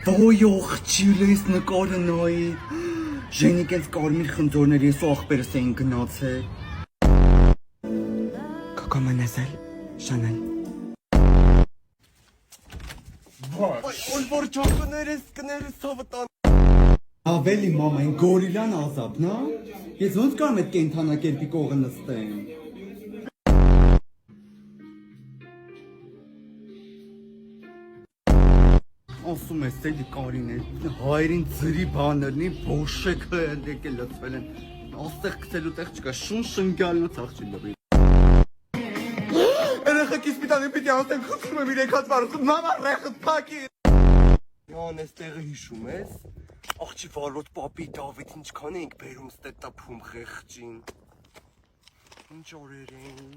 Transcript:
Ոյող չիլես նկարը նայի։ Ժենիկ ես կարմիր խնձորների ես ու աղբերս էին գնացել։ Կոկոման ասել, Շանել։ Ol որ ճակներս ցավտան։ Ավելի մամա, այն գորիլան ազապն, հա։ Ես ոնց կարամ այդ կենթանակերպի կողը նստեմ։ Ասում ես էլի Կարինե, հայերին ծրի բաներնի բոշեքը եկել լցվել են։ Աստեղ գցելու տեղ չկա, շուն շնգալնու ծաղ չի լվի։ Երեխեքիս պիտանի պիտի անտեմ խնդրում եմ իրեք հատվարություն, մամա ռեխը պակի։ Յան ես տեղը հիշում ես, աղջի վարվոտ պապի Դավիթ ինչքան էինք բերում ստետա փում խեղճին։ Ինչ օրեր էին։